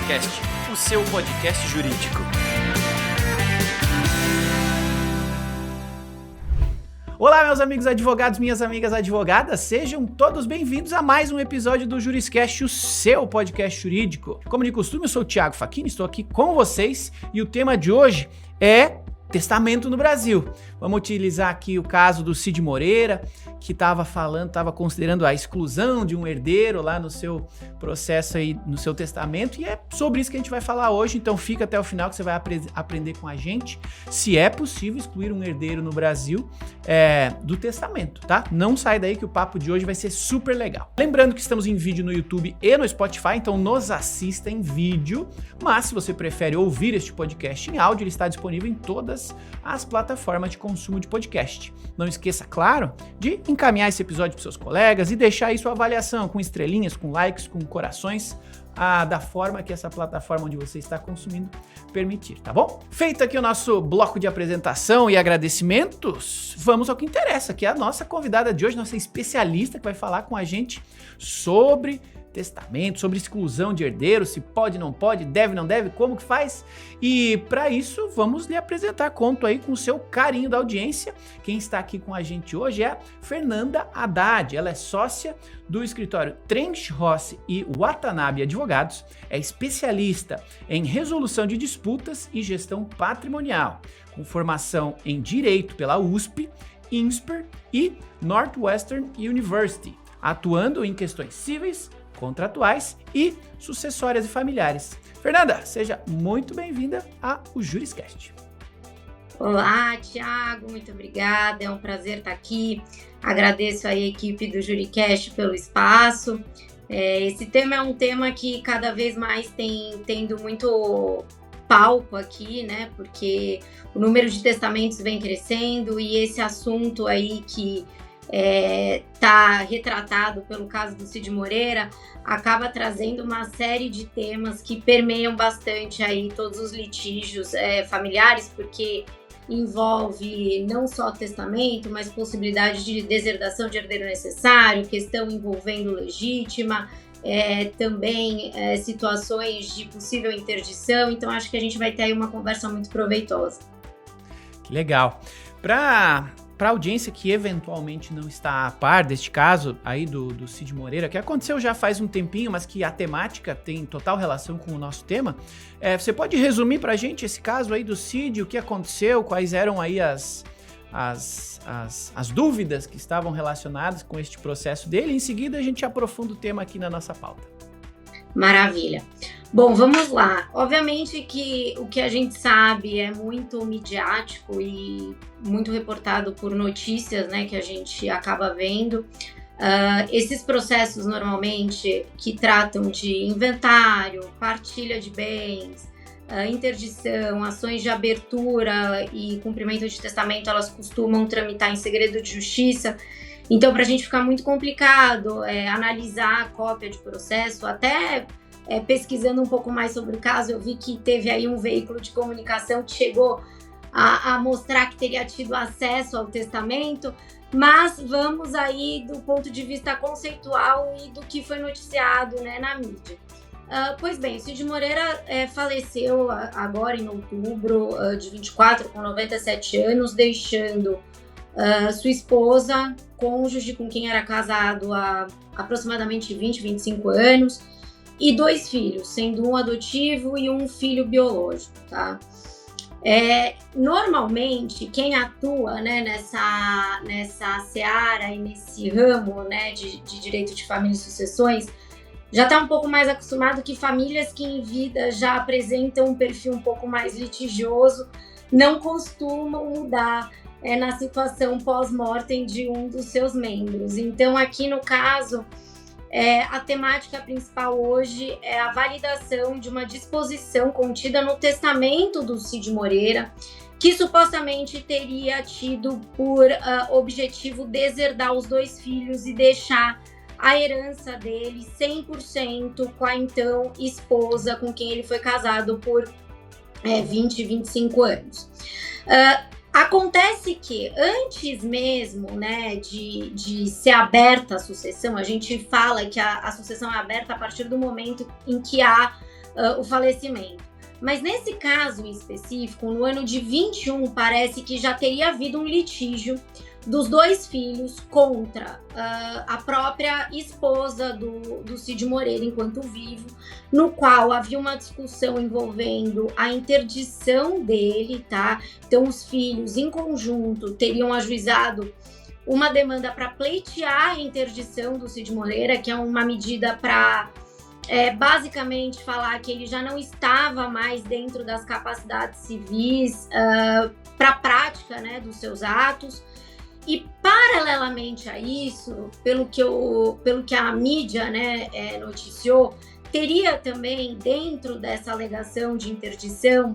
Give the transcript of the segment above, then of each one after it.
Juriscast, o seu podcast jurídico. Olá, meus amigos advogados, minhas amigas advogadas, sejam todos bem-vindos a mais um episódio do Juriscast, o seu podcast jurídico. Como de costume, eu sou o Thiago Facchini, estou aqui com vocês e o tema de hoje é testamento no Brasil. Vamos utilizar aqui o caso do Cid Moreira, que estava considerando a exclusão de um herdeiro lá no seu processo aí, no seu testamento, e é sobre isso que a gente vai falar hoje, então fica até o final que você vai aprender com a gente se é possível excluir um herdeiro no Brasil do testamento, tá? Não sai daí que o papo de hoje vai ser super legal. Lembrando que estamos em vídeo no YouTube e no Spotify, então nos assista em vídeo, mas se você prefere ouvir este podcast em áudio, ele está disponível em todas as plataformas de consumo de podcast. Não esqueça, claro, de encaminhar esse episódio para seus colegas e deixar aí sua avaliação com estrelinhas, com likes, com corações, da forma que essa plataforma onde você está consumindo permitir, tá bom? Feito aqui o nosso bloco de apresentação e agradecimentos, vamos ao que interessa, que é a nossa convidada de hoje, nossa especialista que vai falar com a gente sobre testamento, sobre exclusão de herdeiros, se pode, não pode, deve, não deve, como que faz? E para isso, vamos lhe apresentar, conto aí com o seu carinho da audiência. Quem está aqui com a gente hoje é a Fernanda Haddad, ela é sócia do escritório Trench Rossi e Watanabe Advogados, é especialista em resolução de disputas e gestão patrimonial, com formação em Direito pela USP, INSPER e Northwestern University, atuando em questões cíveis, contratuais e sucessórias e familiares. Fernanda, seja muito bem-vinda ao Juriscast. Olá, Thiago, muito obrigada, é um prazer estar aqui. Agradeço a equipe do Juriscast pelo espaço. Esse tema é um tema que cada vez mais tem tendo muito palco aqui, né? Porque o número de testamentos vem crescendo e esse assunto aí que tá retratado pelo caso do Cid Moreira, acaba trazendo uma série de temas que permeiam bastante aí todos os litígios familiares, porque envolve não só testamento, mas possibilidade de deserdação de herdeiro necessário, questão envolvendo legítima, também situações de possível interdição, então acho que a gente vai ter aí uma conversa muito proveitosa. Legal. Para a audiência que eventualmente não está a par deste caso aí do Cid Moreira, que aconteceu já faz um tempinho, mas que a temática tem total relação com o nosso tema, você pode resumir para a gente esse caso aí do Cid, o que aconteceu, quais eram aí as dúvidas que estavam relacionadas com este processo dele, e em seguida a gente aprofunda o tema aqui na nossa pauta. Maravilha. Bom, vamos lá. Obviamente que o que a gente sabe é muito midiático e muito reportado por notícias, né, que a gente acaba vendo. Esses processos, normalmente, que tratam de inventário, partilha de bens, interdição, ações de abertura e cumprimento de testamento, elas costumam tramitar em segredo de justiça. Então, para a gente ficar muito complicado analisar a cópia de processo, até pesquisando um pouco mais sobre o caso, eu vi que teve aí um veículo de comunicação que chegou a mostrar que teria tido acesso ao testamento, mas vamos aí do ponto de vista conceitual e do que foi noticiado, né, na mídia. Pois bem, o Cid Moreira faleceu agora em outubro de 24, com 97 anos, deixando sua esposa, cônjuge com quem era casado há aproximadamente 20, 25 anos, e 2 filhos, sendo um adotivo e um filho biológico, tá? Normalmente, quem atua, né, nessa seara e nesse ramo, né, de direito de família e sucessões, já está um pouco mais acostumado que famílias que em vida já apresentam um perfil um pouco mais litigioso não costumam mudar na situação pós-mortem de um dos seus membros. Então, aqui no caso, a temática principal hoje é a validação de uma disposição contida no testamento do Cid Moreira, que supostamente teria tido por objetivo deserdar os 2 filhos e deixar a herança dele 100% com a então esposa com quem ele foi casado por 20, 25 anos. Acontece que antes mesmo, né, de ser aberta a sucessão, a gente fala que a sucessão é aberta a partir do momento em que há o falecimento. Mas nesse caso em específico, no ano de 21, parece que já teria havido um litígio dos 2 filhos contra a própria esposa do Cid Moreira enquanto vivo, no qual havia uma discussão envolvendo a interdição dele, tá? Então os filhos em conjunto teriam ajuizado uma demanda para pleitear a interdição do Cid Moreira, que é uma medida para basicamente falar que ele já não estava mais dentro das capacidades civis para a prática, né, dos seus atos. E paralelamente a isso, pelo que a mídia, né, noticiou, teria também dentro dessa alegação de interdição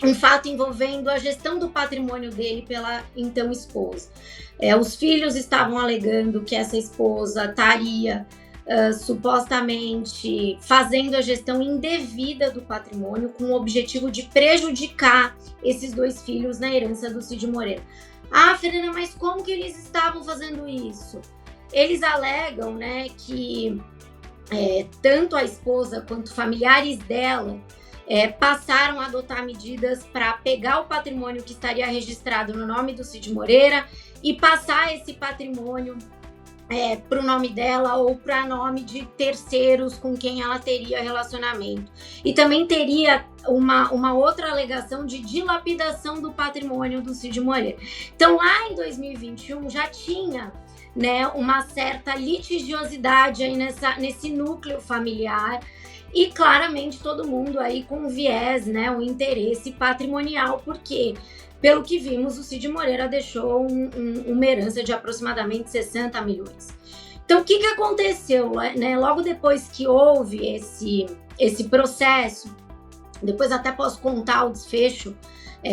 um fato envolvendo a gestão do patrimônio dele pela então esposa. Os filhos estavam alegando que essa esposa estaria supostamente fazendo a gestão indevida do patrimônio com o objetivo de prejudicar esses 2 filhos na herança do Cid Moreira. Ah, Fernanda, mas como que eles estavam fazendo isso? Eles alegam, né, que tanto a esposa quanto familiares dela passaram a adotar medidas para pegar o patrimônio que estaria registrado no nome do Cid Moreira e passar esse patrimônio para o nome dela ou para nome de terceiros com quem ela teria relacionamento. E também teria uma outra alegação de dilapidação do patrimônio do Cid Moreira. Então, lá em 2021, já tinha, né, uma certa litigiosidade aí nesse núcleo familiar e claramente todo mundo aí com viés, né, um interesse patrimonial, porque pelo que vimos, o Cid Moreira deixou uma herança de aproximadamente 60 milhões. Então, o que aconteceu? Né? Logo depois que houve esse processo, depois até posso contar o desfecho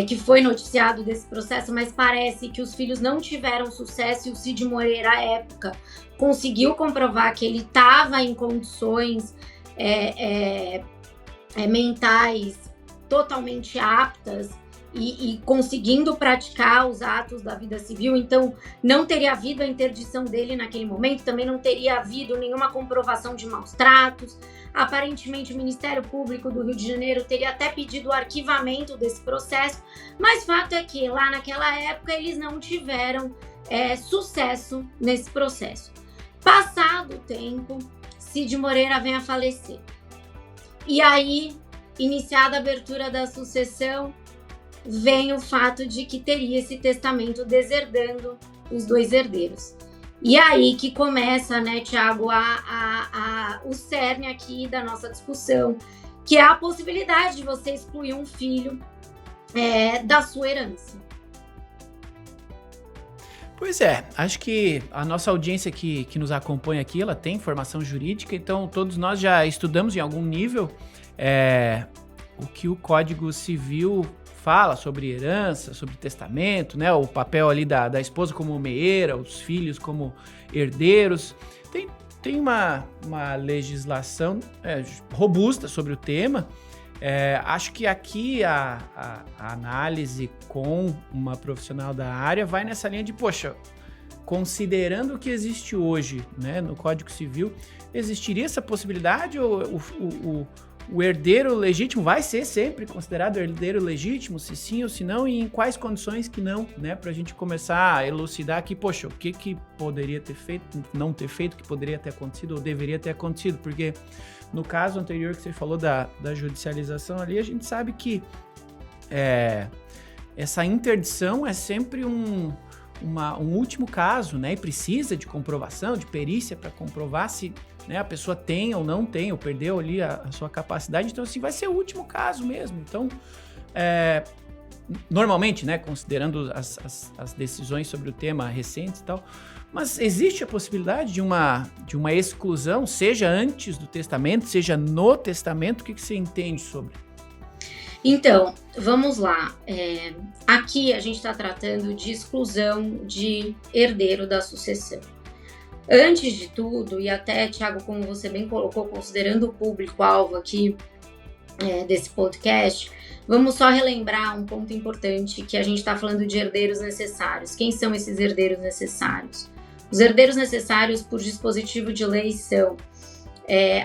que foi noticiado desse processo, mas parece que os filhos não tiveram sucesso e o Cid Moreira, à época, conseguiu comprovar que ele estava em condições mentais totalmente aptas e conseguindo praticar os atos da vida civil. Então não teria havido a interdição dele naquele momento, também não teria havido nenhuma comprovação de maus tratos. Aparentemente o Ministério Público do Rio de Janeiro teria até pedido o arquivamento desse processo, mas fato é que lá naquela época eles não tiveram sucesso nesse processo. Passado o tempo, Cid Moreira vem a falecer. E aí, iniciada a abertura da sucessão, vem o fato de que teria esse testamento deserdando os 2 herdeiros. E aí que começa, né, Thiago, o cerne aqui da nossa discussão, que é a possibilidade de você excluir um filho da sua herança. Pois é, acho que a nossa audiência que nos acompanha aqui, ela tem formação jurídica, então todos nós já estudamos em algum nível o que o Código Civil fala sobre herança, sobre testamento, né? O papel ali da esposa como meeira, os filhos como herdeiros. Tem uma legislação robusta sobre o tema. Acho que aqui a análise com uma profissional da área vai nessa linha de, poxa, considerando o que existe hoje, né, no Código Civil, existiria essa possibilidade ou o herdeiro legítimo vai ser sempre considerado herdeiro legítimo, se sim ou se não, e em quais condições que não, né? Pra gente começar a elucidar aqui, poxa, o que poderia ter feito, não ter feito, que poderia ter acontecido ou deveria ter acontecido, porque no caso anterior que você falou da judicialização ali, a gente sabe que essa interdição é sempre um último caso, né? E precisa de comprovação, de perícia para comprovar se, né, a pessoa tem ou não tem, ou perdeu ali a sua capacidade. Então, assim, vai ser o último caso mesmo. Então, normalmente, né, considerando as decisões sobre o tema recentes e tal, mas existe a possibilidade de uma exclusão, seja antes do testamento, seja no testamento. O que você entende sobre? Então, vamos lá. Aqui a gente está tratando de exclusão de herdeiro da sucessão. Antes de tudo, e até, Thiago, como você bem colocou, considerando o público-alvo aqui desse podcast, vamos só relembrar um ponto importante, que a gente está falando de herdeiros necessários. Quem são esses herdeiros necessários? Os herdeiros necessários por dispositivo de lei são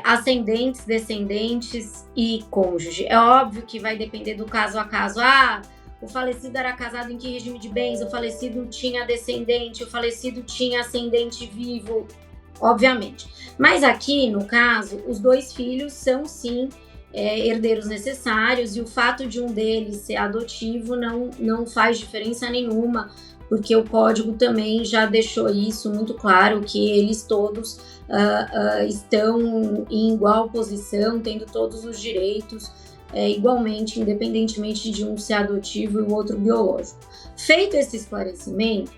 ascendentes, descendentes e cônjuge. É óbvio que vai depender do caso a caso. O falecido era casado em que regime de bens? O falecido tinha descendente? O falecido tinha ascendente vivo? Obviamente. Mas aqui, no caso, os 2 filhos são, sim, herdeiros necessários, e o fato de um deles ser adotivo não faz diferença nenhuma, porque o código também já deixou isso muito claro, que eles todos estão em igual posição, tendo todos os direitos igualmente, independentemente de um ser adotivo e o outro biológico. Feito esse esclarecimento,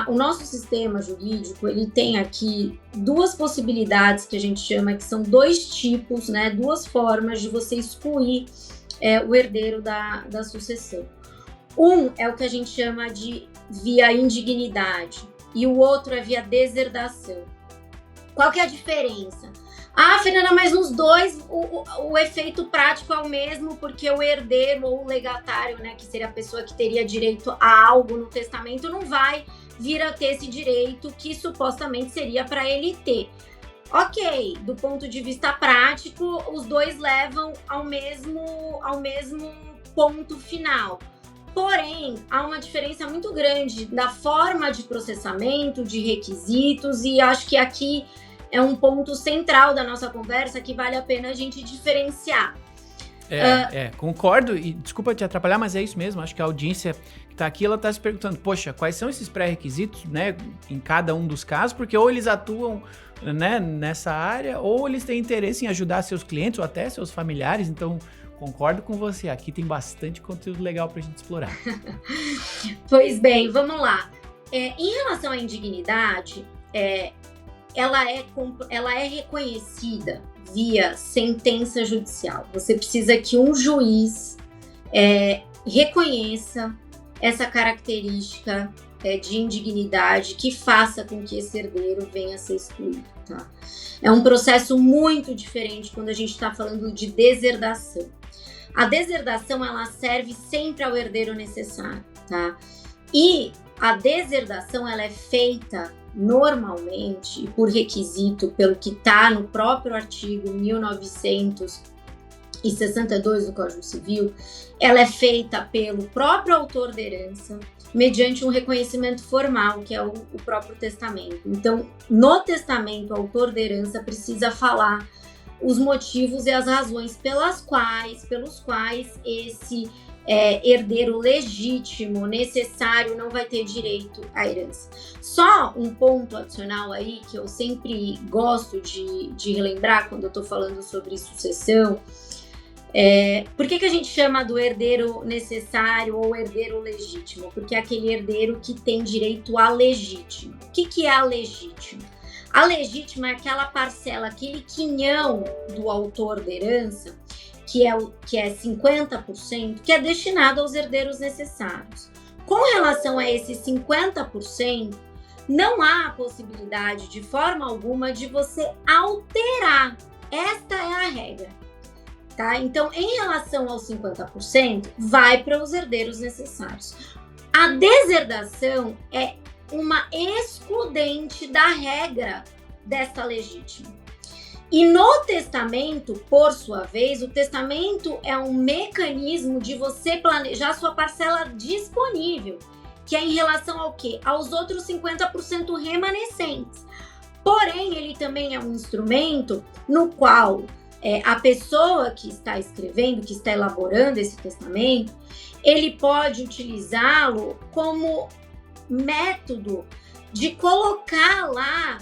o nosso sistema jurídico, ele tem aqui 2 possibilidades que a gente chama, que são 2 tipos, né, 2 formas de você excluir o herdeiro da sucessão. Um é o que a gente chama de via indignidade e o outro é via deserdação. Qual que é a diferença? Fernanda, mas nos 2 o efeito prático é o mesmo, porque o herdeiro ou o legatário, né, que seria a pessoa que teria direito a algo no testamento, não vai vir a ter esse direito que supostamente seria para ele ter. Ok, do ponto de vista prático, os 2 levam ao mesmo ponto final. Porém, há uma diferença muito grande da forma de processamento, de requisitos, e acho que aqui é um ponto central da nossa conversa que vale a pena a gente diferenciar. Concordo, e desculpa te atrapalhar, mas é isso mesmo. Acho que a audiência que está aqui, ela está se perguntando, poxa, quais são esses pré-requisitos, né, em cada um dos casos, porque ou eles atuam, né, nessa área, ou eles têm interesse em ajudar seus clientes ou até seus familiares. Então, concordo com você, aqui tem bastante conteúdo legal para a gente explorar. Pois bem, vamos lá. Em relação à indignidade, ela é reconhecida via sentença judicial. Você precisa que um juiz reconheça essa característica de indignidade que faça com que esse herdeiro venha a ser excluído. Tá? É um processo muito diferente quando a gente está falando de deserdação. A deserdação, ela serve sempre ao herdeiro necessário, tá? E a deserdação, ela é feita normalmente, e por requisito, pelo que está no próprio artigo 1962 do Código Civil, ela é feita pelo próprio autor da herança, mediante um reconhecimento formal, que é o próprio testamento. Então, no testamento, o autor da herança precisa falar os motivos e as razões pelos quais esse herdeiro legítimo, necessário, não vai ter direito à herança. Só um ponto adicional aí, que eu sempre gosto de relembrar quando eu estou falando sobre sucessão. Por que a gente chama do herdeiro necessário ou herdeiro legítimo? Porque é aquele herdeiro que tem direito a legítimo. O que é a legítimo? A legítima é aquela parcela, aquele quinhão do autor da herança, que é 50%, que é destinado aos herdeiros necessários. Com relação a esses 50%, não há a possibilidade de forma alguma de você alterar. Esta é a regra. Tá? Então, em relação aos 50%, vai para os herdeiros necessários. A deserdação é uma excludente da regra desta legítima. E no testamento, por sua vez, o testamento é um mecanismo de você planejar sua parcela disponível, que é em relação ao quê? Aos outros 50% remanescentes. Porém, ele também é um instrumento no qual a pessoa que está escrevendo, que está elaborando esse testamento, ele pode utilizá-lo como método de colocar lá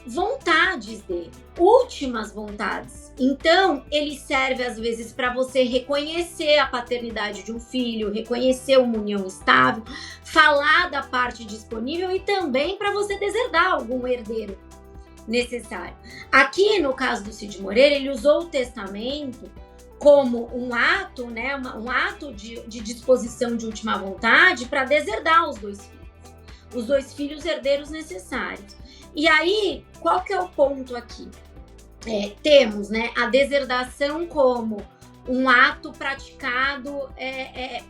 vontades dele, últimas vontades. Então, ele serve às vezes para você reconhecer a paternidade de um filho, reconhecer uma união estável, falar da parte disponível e também para você deserdar algum herdeiro necessário. Aqui, no caso do Cid Moreira, ele usou o testamento como um ato, né, um ato de disposição de última vontade para deserdar os dois filhos herdeiros necessários. E aí, qual que é o ponto aqui? Temos, né, a deserdação como um ato praticado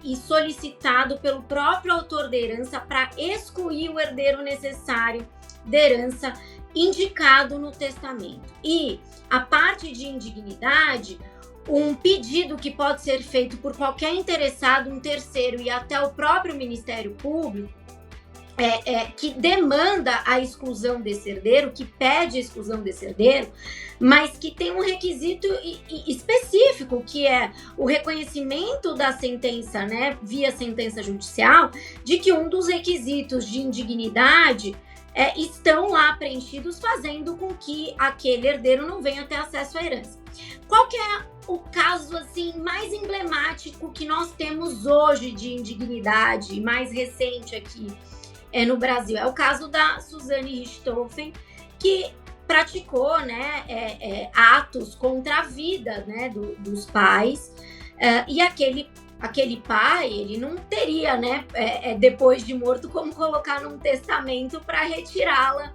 e solicitado pelo próprio autor da herança para excluir o herdeiro necessário da herança indicado no testamento. E a parte de indignidade, um pedido que pode ser feito por qualquer interessado, um terceiro e até o próprio Ministério Público, que demanda a exclusão desse herdeiro, que pede a exclusão desse herdeiro, mas que tem um requisito específico, que é o reconhecimento da sentença, né, via sentença judicial, de que um dos requisitos de indignidade estão lá preenchidos, fazendo com que aquele herdeiro não venha ter acesso à herança. Qual que é o caso assim mais emblemático que nós temos hoje de indignidade, mais recente aqui no Brasil? É o caso da Suzane Richthofen, que praticou, né, atos contra a vida, né, dos pais, e aquele pai, ele não teria, né, depois de morto, como colocar num testamento para retirá-la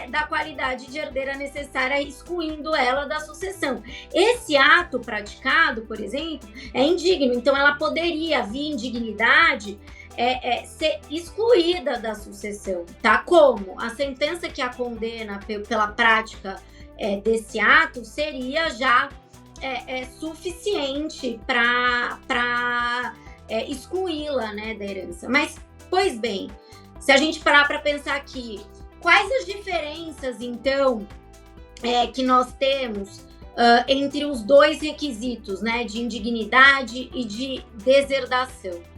da qualidade de herdeira necessária, excluindo ela da sucessão. Esse ato praticado, por exemplo, é indigno. Então, ela poderia, via indignidade, ser excluída da sucessão, tá? Como? A sentença que a condena pela prática desse ato seria já suficiente para excluí-la, né, da herança. Mas, pois bem, se a gente parar para pensar aqui, quais as diferenças, então, que nós temos entre os dois requisitos, né, de indignidade e de deserdação?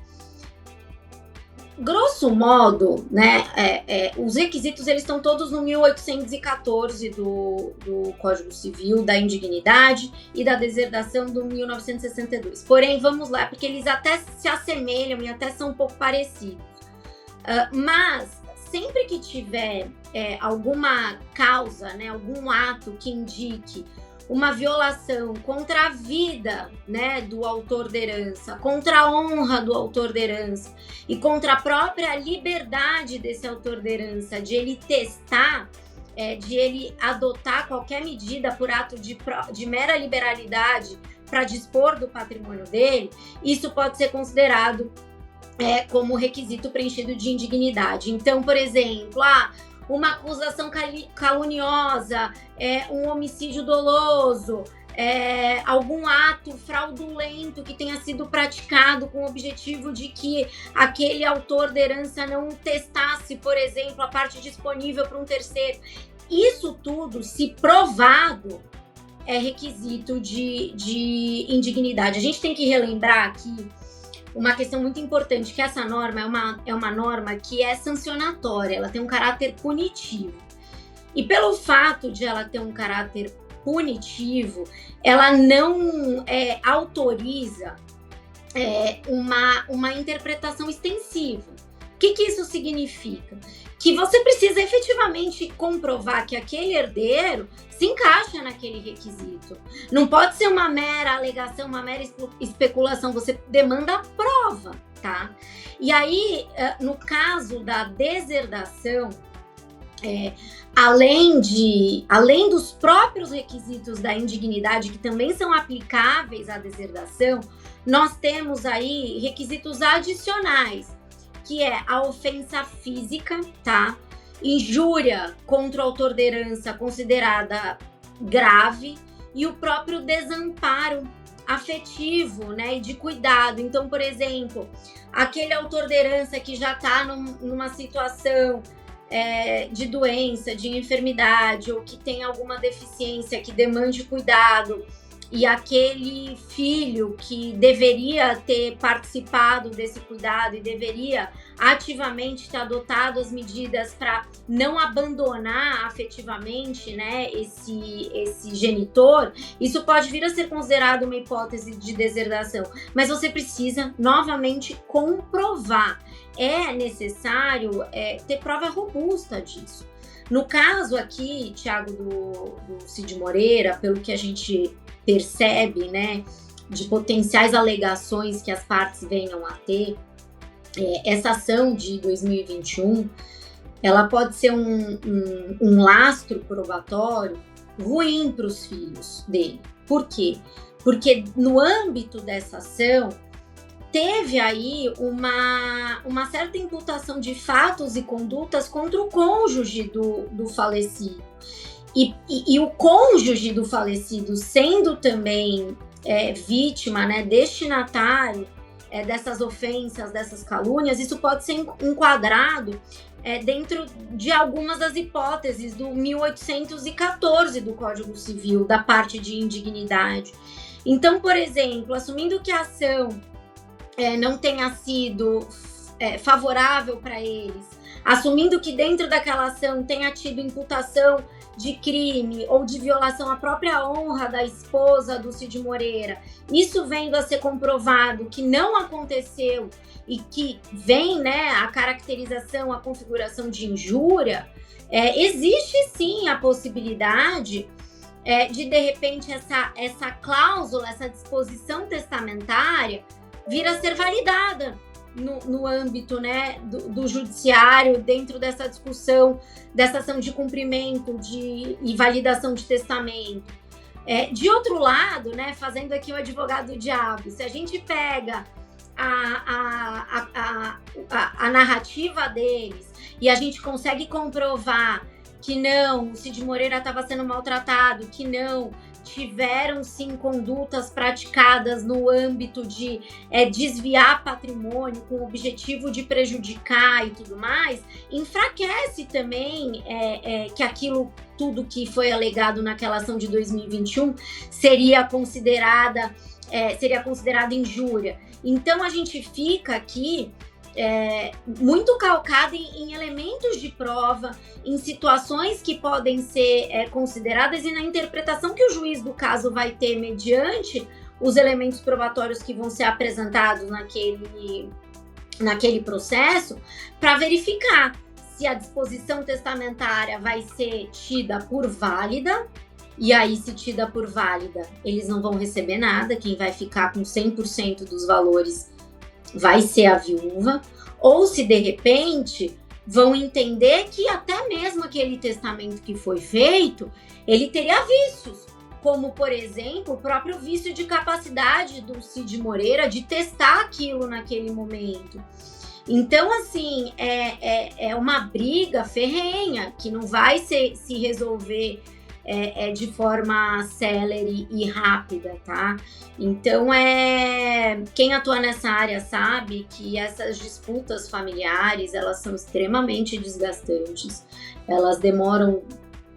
Grosso modo, né, os requisitos eles estão todos no 1814 do Código Civil, da indignidade e da deserdação do 1962. Porém, vamos lá, porque eles até se assemelham e até são um pouco parecidos. Mas, sempre que tiver alguma causa, né, algum ato que indique uma violação contra a vida, né, do autor da herança, contra a honra do autor da herança e contra a própria liberdade desse autor da herança, de ele testar, de ele adotar qualquer medida por ato de mera liberalidade para dispor do patrimônio dele, isso pode ser considerado como requisito preenchido de indignidade. Então, por exemplo, uma acusação caluniosa, um homicídio doloso, algum ato fraudulento que tenha sido praticado com o objetivo de que aquele autor da herança não testasse, por exemplo, a parte disponível para um terceiro. Isso tudo, se provado, é requisito de indignidade. A gente tem que relembrar aqui uma questão muito importante, que essa norma é uma norma que é sancionatória, ela tem um caráter punitivo. E pelo fato de ela ter um caráter punitivo, ela não autoriza uma interpretação extensiva. O que isso significa? Que você precisa efetivamente comprovar que aquele herdeiro se encaixa naquele requisito. Não pode ser uma mera alegação, uma mera especulação, você demanda prova, tá? E aí, no caso da deserdação, além dos próprios requisitos da indignidade, que também são aplicáveis à deserdação, nós temos aí requisitos adicionais, que é a ofensa física, tá? Injúria contra o autor da herança considerada grave e o próprio desamparo afetivo, né, e de cuidado. Então, por exemplo, aquele autor da herança que já está numa situação de doença, de enfermidade, ou que tem alguma deficiência que demande cuidado, e aquele filho que deveria ter participado desse cuidado e deveria ativamente ter adotado as medidas para não abandonar afetivamente, né, esse genitor, isso pode vir a ser considerado uma hipótese de deserdação. Mas você precisa novamente comprovar. É necessário ter prova robusta disso. No caso aqui, Thiago, do Cid Moreira, pelo que a gente percebe, né, de potenciais alegações que as partes venham a ter, essa ação de 2021, ela pode ser um lastro probatório ruim para os filhos dele. Por quê? Porque no âmbito dessa ação, teve aí uma certa imputação de fatos e condutas contra o cônjuge do falecido. E o cônjuge do falecido sendo também vítima, né, destinatário dessas ofensas, dessas calúnias, isso pode ser enquadrado dentro de algumas das hipóteses do 1814 do Código Civil, da parte de indignidade. Então, por exemplo, assumindo que a ação não tenha sido favorável para eles, assumindo que dentro daquela ação tenha tido imputação de crime ou de violação à própria honra da esposa do Cid Moreira, isso vendo a ser comprovado que não aconteceu e que vem, né, a caracterização, a configuração de injúria, existe sim a possibilidade de repente, essa cláusula, essa disposição testamentária vir a ser validada no âmbito, né, do judiciário, dentro dessa discussão, dessa ação de cumprimento e validação de testamento. De outro lado, né, fazendo aqui o advogado do diabo, se a gente pega a narrativa deles e a gente consegue comprovar que não, o Cid Moreira estava sendo maltratado, que não, tiveram sim condutas praticadas no âmbito de desviar patrimônio com o objetivo de prejudicar e tudo mais, enfraquece também que aquilo tudo que foi alegado naquela ação de 2021 seria considerada injúria. Então a gente fica aqui muito calcado em elementos de prova, em situações que podem ser consideradas e na interpretação que o juiz do caso vai ter mediante os elementos probatórios que vão ser apresentados naquele processo, para verificar se a disposição testamentária vai ser tida por válida. E aí, se tida por válida, eles não vão receber nada, quem vai ficar com 100% dos valores vai ser a viúva, ou se de repente vão entender que até mesmo aquele testamento que foi feito, ele teria vícios, como por exemplo o próprio vício de capacidade do Cid Moreira de testar aquilo naquele momento. Então, assim, é uma briga ferrenha que não vai se resolver de forma célere e rápida, tá? Então, quem atua nessa área sabe que essas disputas familiares, elas são extremamente desgastantes, elas demoram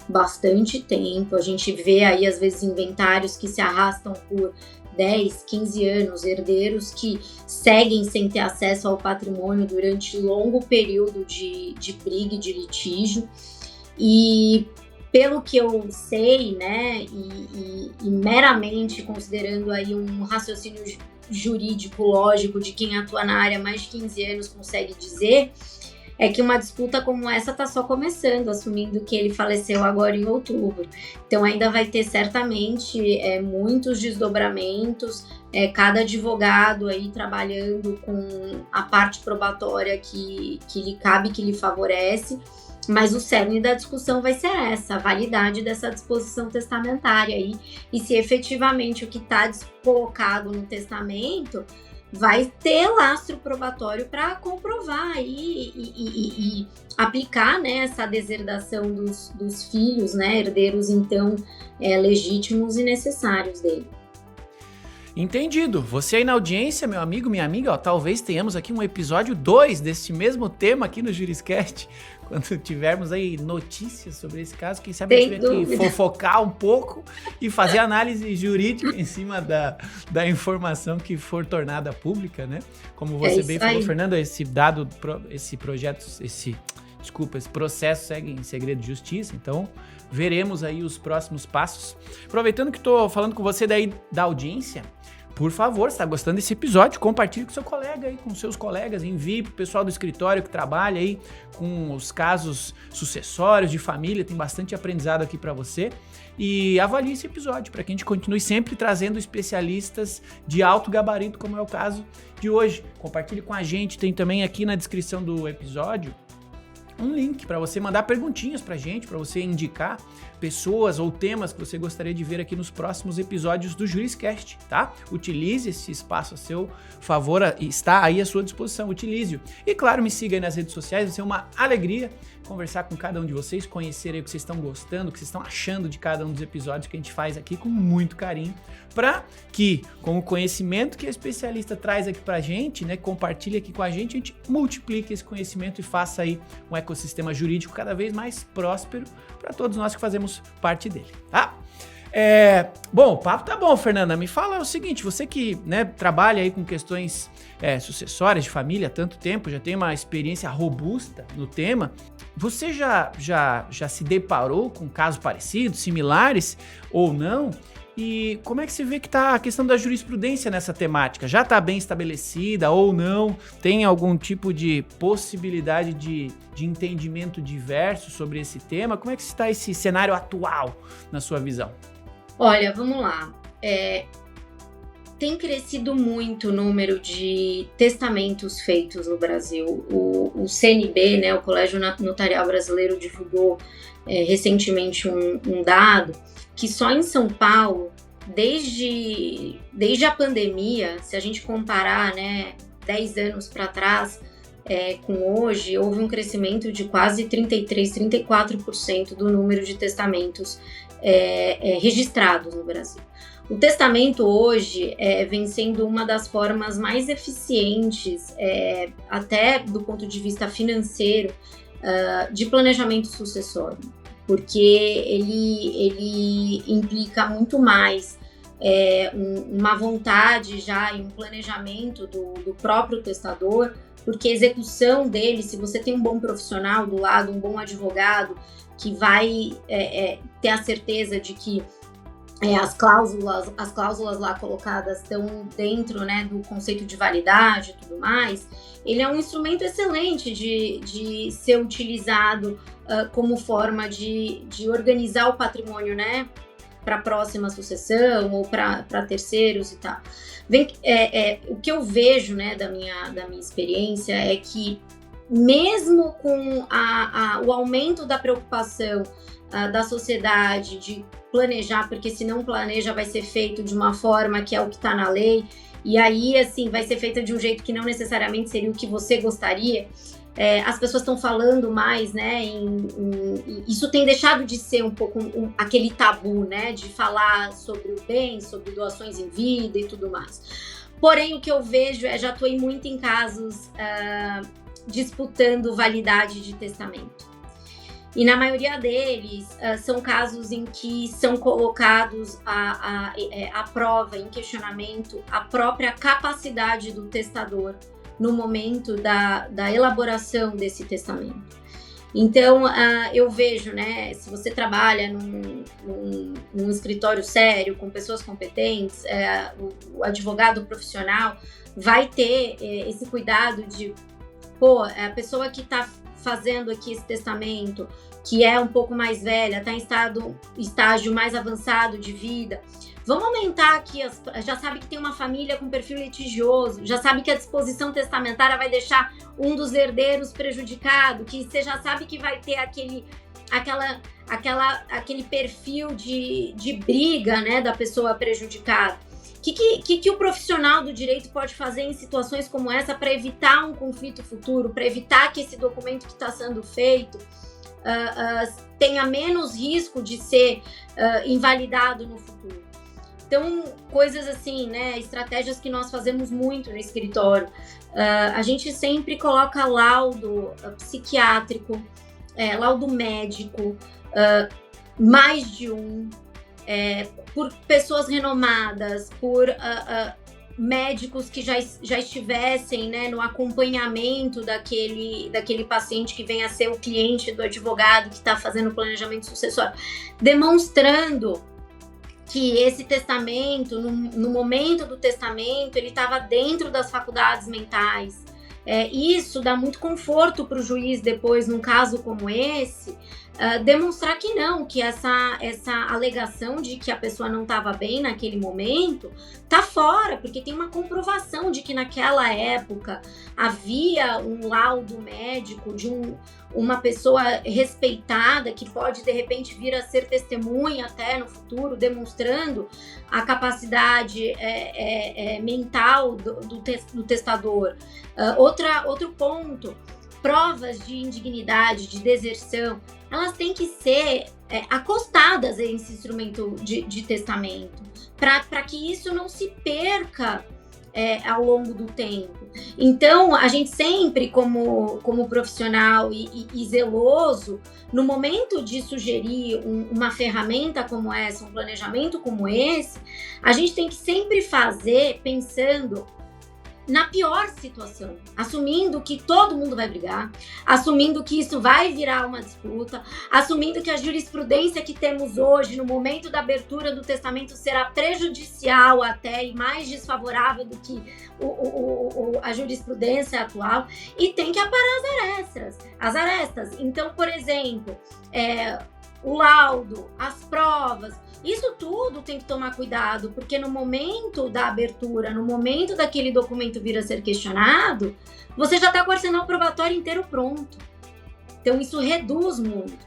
bastante tempo, a gente vê aí, às vezes, inventários que se arrastam por 10, 15 anos, herdeiros que seguem sem ter acesso ao patrimônio durante longo período de briga e de litígio. E pelo que eu sei, né, e meramente considerando aí um raciocínio jurídico lógico de quem atua na área há mais de 15 anos consegue dizer, é que uma disputa como essa está só começando, assumindo que ele faleceu agora em outubro. Então ainda vai ter certamente muitos desdobramentos, cada advogado aí trabalhando com a parte probatória que lhe cabe, que lhe favorece, mas o cerne da discussão vai ser essa, a validade dessa disposição testamentária aí, e se efetivamente o que está colocado no testamento vai ter lastro probatório para comprovar e aplicar, né, essa deserdação dos filhos, né, herdeiros então legítimos e necessários dele. Entendido. Você aí na audiência, meu amigo, minha amiga, ó, talvez tenhamos aqui um episódio 2 desse mesmo tema aqui no Juriscast, quando tivermos aí notícias sobre esse caso, quem sabe a gente tiver que fofocar um pouco e fazer análise jurídica em cima da informação que for tornada pública, né? Como você bem falou, Fernanda, esse processo segue em segredo de justiça, então veremos aí os próximos passos. Aproveitando que estou falando com você daí da audiência, por favor, se está gostando desse episódio, compartilhe com seu colega aí, com seus colegas, envie para o pessoal do escritório que trabalha aí com os casos sucessórios de família, tem bastante aprendizado aqui para você, e avalie esse episódio para que a gente continue sempre trazendo especialistas de alto gabarito, como é o caso de hoje. Compartilhe com a gente, tem também aqui na descrição do episódio um link para você mandar perguntinhas pra gente, para você indicar pessoas ou temas que você gostaria de ver aqui nos próximos episódios do Juriscast, tá? Utilize esse espaço a seu favor, está aí à sua disposição, utilize-o. E claro, me siga aí nas redes sociais, vai ser uma alegria conversar com cada um de vocês, conhecer aí o que vocês estão gostando, o que vocês estão achando de cada um dos episódios que a gente faz aqui com muito carinho, para que, com o conhecimento que a especialista traz aqui pra gente, né, compartilha aqui com a gente multiplique esse conhecimento e faça aí um ecossistema jurídico cada vez mais próspero para todos nós que fazemos parte dele, tá? Bom, o papo tá bom, Fernanda. Me fala o seguinte, você que, né, trabalha aí com questões sucessórias de família há tanto tempo, já tem uma experiência robusta no tema, você já se deparou com casos parecidos, similares ou não? E como é que você vê que tá a questão da jurisprudência nessa temática? Já está bem estabelecida ou não? Tem algum tipo de possibilidade de entendimento diverso sobre esse tema? Como é que está esse cenário atual na sua visão? Olha, vamos lá. Tem crescido muito o número de testamentos feitos no Brasil. O CNB, né, o Colégio Notarial Brasileiro, divulgou recentemente um dado que só em São Paulo, desde a pandemia, se a gente comparar, né, 10 anos para trás com hoje, houve um crescimento de quase 34% do número de testamentos registrados no Brasil. O testamento hoje vem sendo uma das formas mais eficientes, até do ponto de vista financeiro, de planejamento sucessório, porque ele implica muito mais uma vontade já e um planejamento do próprio testador, porque a execução dele, se você tem um bom profissional do lado, um bom advogado, que vai ter a certeza de que as cláusulas lá colocadas estão dentro, né, do conceito de validade e tudo mais, ele é um instrumento excelente de ser utilizado como forma de organizar o patrimônio, né, para a próxima sucessão ou para terceiros e tal. O que eu vejo, né, da minha experiência é que mesmo com o aumento da preocupação da sociedade de planejar, porque se não planeja vai ser feito de uma forma que é o que está na lei, e aí assim vai ser feita de um jeito que não necessariamente seria o que você gostaria, as pessoas estão falando mais, né, isso tem deixado de ser um pouco aquele tabu, né, de falar sobre o bem, sobre doações em vida e tudo mais. Porém, o que eu vejo já atuei muito em casos disputando validade de testamento. E na maioria deles, são casos em que são colocados à prova, em questionamento, a própria capacidade do testador no momento da elaboração desse testamento. Então, eu vejo, né, se você trabalha num escritório sério, com pessoas competentes, o advogado profissional vai ter esse cuidado de, a pessoa que está fazendo aqui esse testamento, que é um pouco mais velha, está em estágio mais avançado de vida, vamos aumentar aqui, já sabe que tem uma família com perfil litigioso, já sabe que a disposição testamentária vai deixar um dos herdeiros prejudicado, que você já sabe que vai ter aquele perfil de briga, né, da pessoa prejudicada. O que o profissional do direito pode fazer em situações como essa para evitar um conflito futuro, para evitar que esse documento que está sendo feito tenha menos risco de ser invalidado no futuro? Então, coisas assim, né, estratégias que nós fazemos muito no escritório. A gente sempre coloca laudo psiquiátrico, laudo médico, mais de um, por pessoas renomadas, por médicos que já estivessem, né, no acompanhamento daquele paciente que vem a ser o cliente do advogado que está fazendo o planejamento sucessório, demonstrando que esse testamento, no momento do testamento, ele estava dentro das faculdades mentais. Isso dá muito conforto para o juiz depois, num caso como esse, demonstrar que não, que essa alegação de que a pessoa não estava bem naquele momento tá fora, porque tem uma comprovação de que naquela época havia um laudo médico de uma pessoa respeitada que pode de repente vir a ser testemunha até no futuro, demonstrando a capacidade mental do testador. Outro ponto, provas de indignidade, de deserção, elas têm que ser acostadas a esse instrumento de testamento, para que isso não se perca ao longo do tempo. Então, a gente sempre, como profissional e zeloso, no momento de sugerir uma ferramenta como essa, um planejamento como esse, a gente tem que sempre fazer pensando na pior situação, assumindo que todo mundo vai brigar, assumindo que isso vai virar uma disputa, assumindo que a jurisprudência que temos hoje, no momento da abertura do testamento, será prejudicial até e mais desfavorável do que a jurisprudência atual, e tem que aparar as arestas. Então, por exemplo, o laudo, as provas, isso tudo tem que tomar cuidado, porque no momento da abertura, no momento daquele documento vir a ser questionado, você já está com o arsenal probatório inteiro pronto. Então, isso reduz muito.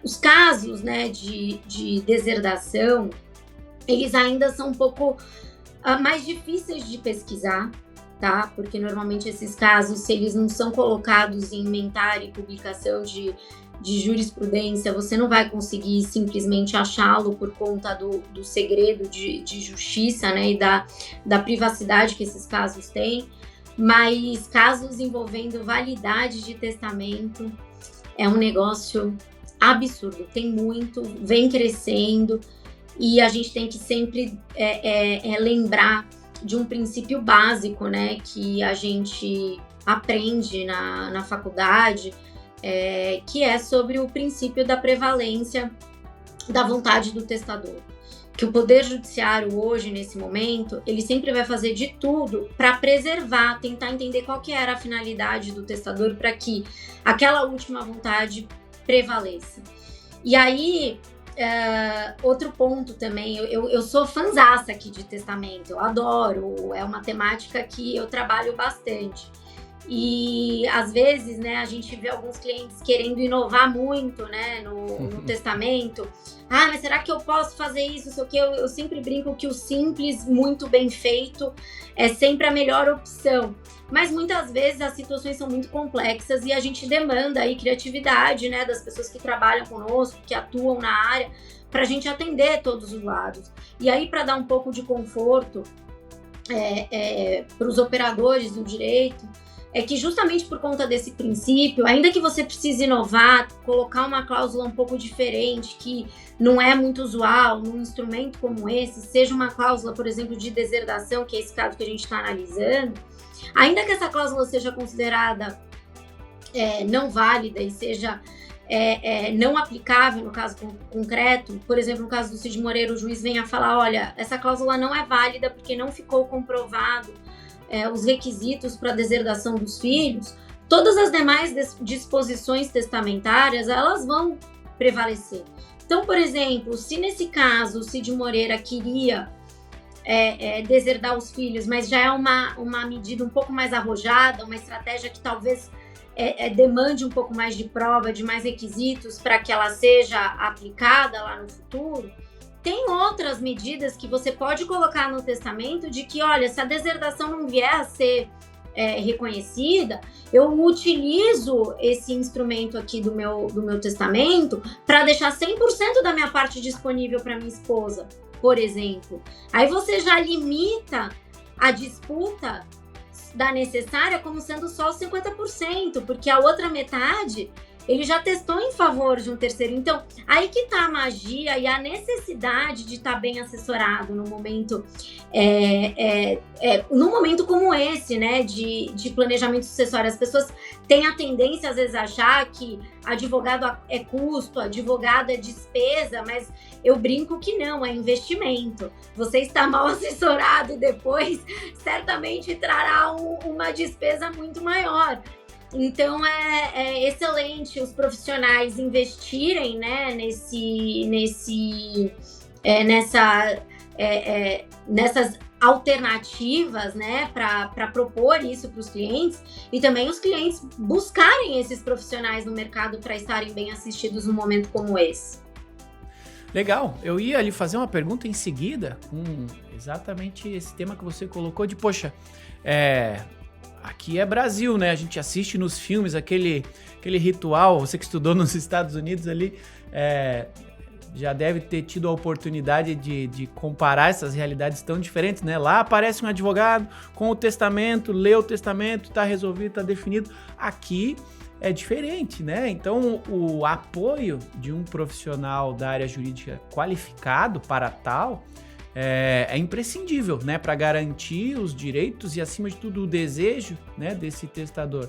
Os casos, né, de deserdação, eles ainda são um pouco mais difíceis de pesquisar, tá? Porque normalmente esses casos, se eles não são colocados em inventário e publicação de jurisprudência, você não vai conseguir simplesmente achá-lo por conta do segredo de justiça, né, e da privacidade que esses casos têm, mas casos envolvendo validade de testamento é um negócio absurdo, tem muito, vem crescendo, e a gente tem que sempre lembrar de um princípio básico, né, que a gente aprende na faculdade, que é sobre o princípio da prevalência da vontade do testador. Que o Poder Judiciário hoje, nesse momento, ele sempre vai fazer de tudo para preservar, tentar entender qual que era a finalidade do testador para que aquela última vontade prevaleça. E aí, outro ponto também, eu sou fanzaça aqui de testamento, eu adoro, é uma temática que eu trabalho bastante. E às vezes, né, a gente vê alguns clientes querendo inovar muito, né, no testamento. Mas será que eu posso fazer isso? Sei o quê? Eu sempre brinco que o simples, muito bem feito, é sempre a melhor opção. Mas muitas vezes as situações são muito complexas e a gente demanda aí criatividade, né, das pessoas que trabalham conosco, que atuam na área, para a gente atender todos os lados. E aí, para dar um pouco de conforto para os operadores do direito, é que justamente por conta desse princípio, ainda que você precise inovar, colocar uma cláusula um pouco diferente, que não é muito usual num instrumento como esse, seja uma cláusula, por exemplo, de deserdação, que é esse caso que a gente está analisando, ainda que essa cláusula seja considerada não válida e seja não aplicável no caso concreto, por exemplo, no caso do Cid Moreira, o juiz vem a falar, olha, essa cláusula não é válida porque não ficou comprovado os requisitos para a deserdação dos filhos, todas as demais disposições testamentárias, elas vão prevalecer. Então, por exemplo, se nesse caso o Cid Moreira queria deserdar os filhos, mas já é uma medida um pouco mais arrojada, uma estratégia que talvez demande um pouco mais de prova, de mais requisitos para que ela seja aplicada lá no futuro, tem outras medidas que você pode colocar no testamento de que, olha, se a deserdação não vier a ser reconhecida, eu utilizo esse instrumento aqui do meu testamento para deixar 100% da minha parte disponível para minha esposa, por exemplo. Aí você já limita a disputa da necessária como sendo só os 50%, porque a outra metade ele já testou em favor de um terceiro. Então, aí que tá a magia e a necessidade de estar bem assessorado no momento, num momento como esse, né, de planejamento sucessório. As pessoas têm a tendência, às vezes, a achar que advogado é custo, advogado é despesa, mas eu brinco que não, é investimento. Você está mal assessorado depois, certamente trará uma despesa muito maior. Então é excelente os profissionais investirem, né, nessas alternativas, né, para propor isso para os clientes, e também os clientes buscarem esses profissionais no mercado para estarem bem assistidos num momento como esse. Legal, eu ia ali fazer uma pergunta em seguida com exatamente esse tema que você colocou de, poxa, aqui é Brasil, né? A gente assiste nos filmes aquele ritual, você que estudou nos Estados Unidos ali, já deve ter tido a oportunidade de comparar essas realidades tão diferentes, né? Lá aparece um advogado com o testamento, lê o testamento, tá resolvido, tá definido. Aqui é diferente, né? Então, o apoio de um profissional da área jurídica qualificado para tal é imprescindível, né? Para garantir os direitos e, acima de tudo, o desejo, né, desse testador.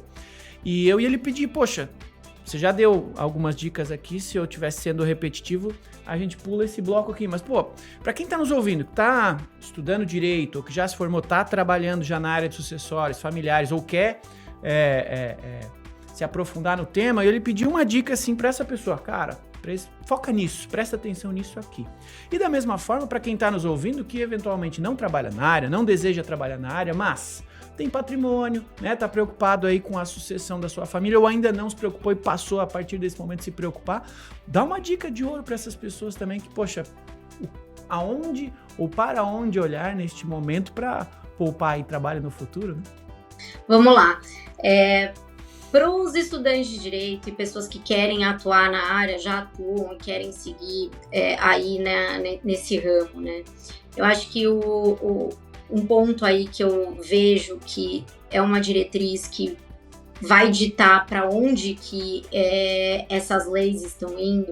E eu ia lhe pedir, poxa, você já deu algumas dicas aqui, se eu estivesse sendo repetitivo, a gente pula esse bloco aqui. Mas, pô, para quem tá nos ouvindo, que tá estudando direito, ou que já se formou, tá trabalhando já na área de sucessórios, familiares, ou quer se aprofundar no tema, eu lhe pedi uma dica assim para essa pessoa, cara, foca nisso, presta atenção nisso aqui. E da mesma forma, para quem está nos ouvindo, que eventualmente não trabalha na área, não deseja trabalhar na área, mas tem patrimônio, né, tá preocupado aí com a sucessão da sua família, ou ainda não se preocupou e passou a partir desse momento a se preocupar, dá uma dica de ouro para essas pessoas também, que, poxa, aonde ou para onde olhar neste momento para poupar aí trabalho no futuro, né? Vamos lá. Para os estudantes de direito e pessoas que querem atuar na área, já atuam e querem seguir aí, né, nesse ramo, né? Eu acho que um ponto aí que eu vejo que é uma diretriz que vai ditar para onde que essas leis estão indo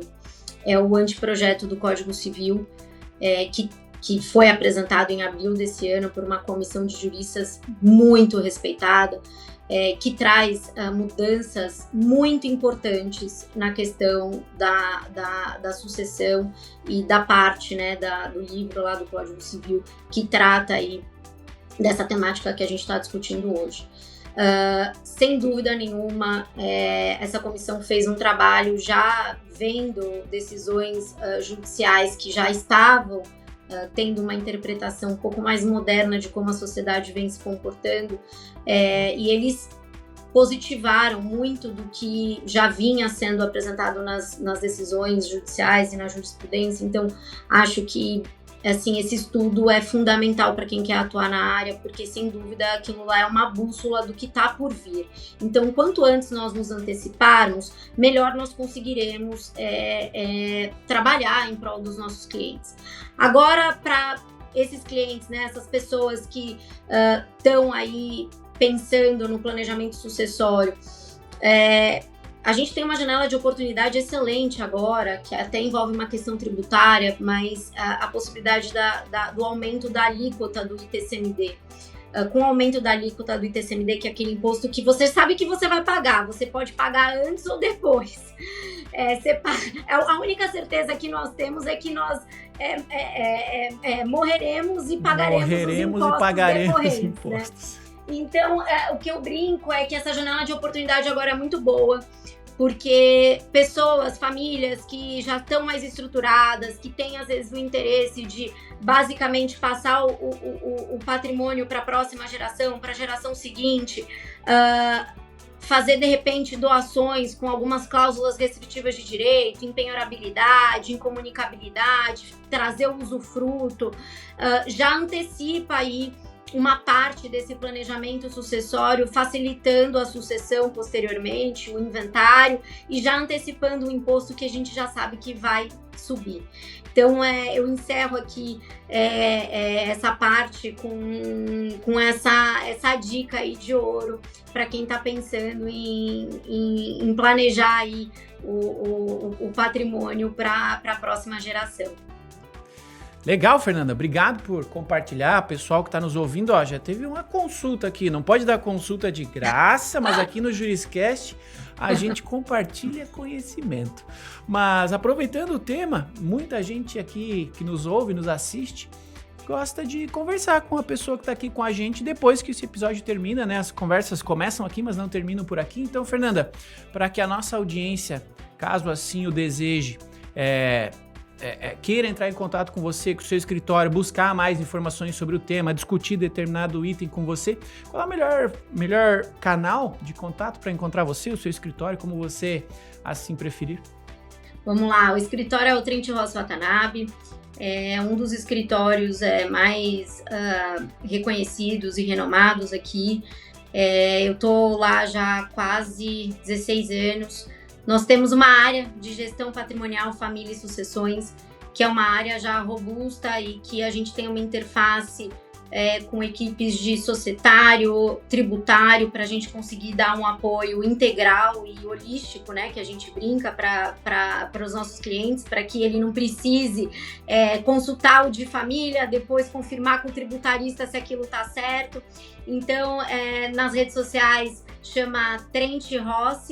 é o anteprojeto do Código Civil, que foi apresentado em abril desse ano por uma comissão de juristas muito respeitada, que traz mudanças muito importantes na questão da sucessão e da parte, né, do livro lá do Código Civil, que trata aí dessa temática que a gente está discutindo hoje. Sem dúvida nenhuma, essa comissão fez um trabalho já vendo decisões judiciais que já estavam tendo uma interpretação um pouco mais moderna de como a sociedade vem se comportando, e eles positivaram muito do que já vinha sendo apresentado nas decisões judiciais e na jurisprudência. Então, acho que assim, esse estudo é fundamental para quem quer atuar na área, porque sem dúvida aquilo lá é uma bússola do que está por vir. Então, quanto antes nós nos anteciparmos, melhor nós conseguiremos trabalhar em prol dos nossos clientes. Agora, para esses clientes, né, essas pessoas que estão aí pensando no planejamento sucessório, a gente tem uma janela de oportunidade excelente agora, que até envolve uma questão tributária, mas a possibilidade do aumento da alíquota do ITCMD. Com o aumento da alíquota do ITCMD, que é aquele imposto que você sabe que você vai pagar, você pode pagar antes ou depois. A única certeza que nós temos é que nós morreremos e pagaremos os impostos. Né? Então, o que eu brinco é que essa janela de oportunidade agora é muito boa, porque pessoas, famílias que já estão mais estruturadas, que têm às vezes o interesse de basicamente passar o patrimônio para a próxima geração, para a geração seguinte, fazer de repente doações com algumas cláusulas restritivas de direito, empenhorabilidade, incomunicabilidade, trazer o usufruto, já antecipa aí uma parte desse planejamento sucessório, facilitando a sucessão posteriormente, o inventário, e já antecipando o imposto que a gente já sabe que vai subir. Então, eu encerro aqui essa parte com essa dica aí de ouro para quem está pensando em planejar aí o patrimônio para a próxima geração. Legal, Fernanda. Obrigado por compartilhar. Pessoal que está nos ouvindo, já teve uma consulta aqui. Não pode dar consulta de graça, mas aqui no Juriscast a gente compartilha conhecimento. Mas aproveitando o tema, muita gente aqui que nos ouve, nos assiste, gosta de conversar com a pessoa que está aqui com a gente depois que esse episódio termina, né? As conversas começam aqui, mas não terminam por aqui. Então, Fernanda, para que a nossa audiência, caso assim o deseje, queira entrar em contato com você, com o seu escritório, buscar mais informações sobre o tema, discutir determinado item com você, qual é o melhor canal de contato para encontrar você, o seu escritório, como você assim preferir? Vamos lá, o escritório é o Trent Ross Watanabe, é um dos escritórios mais reconhecidos e renomados aqui. Eu tô lá já há quase 16 anos. Nós temos uma área de gestão patrimonial, família e sucessões, que é uma área já robusta e que a gente tem uma interface com equipes de societário, tributário, para a gente conseguir dar um apoio integral e holístico, né, que a gente brinca para os nossos clientes, para que ele não precise consultar o de família, depois confirmar com o tributarista se aquilo está certo. Então, nas redes sociais chama Trent Ross.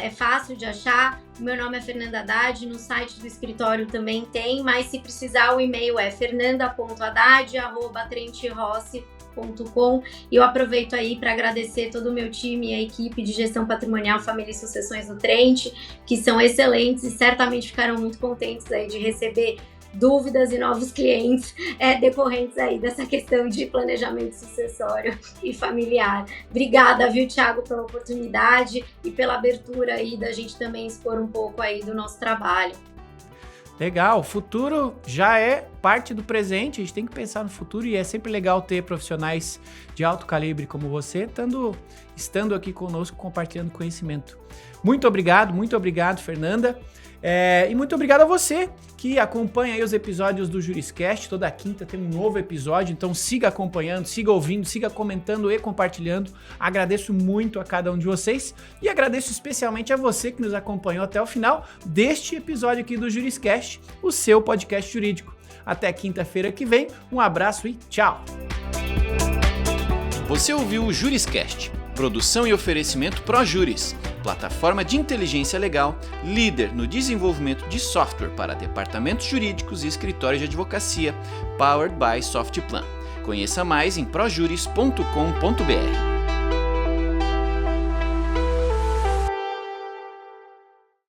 É fácil de achar. O meu nome é Fernanda Haddad, no site do escritório também tem, mas se precisar o e-mail é fernanda.haddad@trentross.com. E eu aproveito aí para agradecer todo o meu time e a equipe de gestão patrimonial, família e sucessões do Trent, que são excelentes e certamente ficaram muito contentes aí de receber dúvidas e novos clientes decorrentes aí dessa questão de planejamento sucessório e familiar. Obrigada, viu, Thiago, pela oportunidade e pela abertura aí da gente também expor um pouco aí do nosso trabalho. Legal, o futuro já é parte do presente, a gente tem que pensar no futuro e é sempre legal ter profissionais de alto calibre como você, estando aqui conosco, compartilhando conhecimento. Muito obrigado, Fernanda. E muito obrigado a você que acompanha aí os episódios do Juriscast. Toda quinta tem um novo episódio, então siga acompanhando, siga ouvindo, siga comentando e compartilhando. Agradeço muito a cada um de vocês e agradeço especialmente a você que nos acompanhou até o final deste episódio aqui do Juriscast, o seu podcast jurídico. Até quinta-feira que vem, um abraço e tchau! Você ouviu o Juriscast, produção e oferecimento ProJuris, plataforma de inteligência legal, líder no desenvolvimento de software para departamentos jurídicos e escritórios de advocacia, powered by Softplan. Conheça mais em projuris.com.br.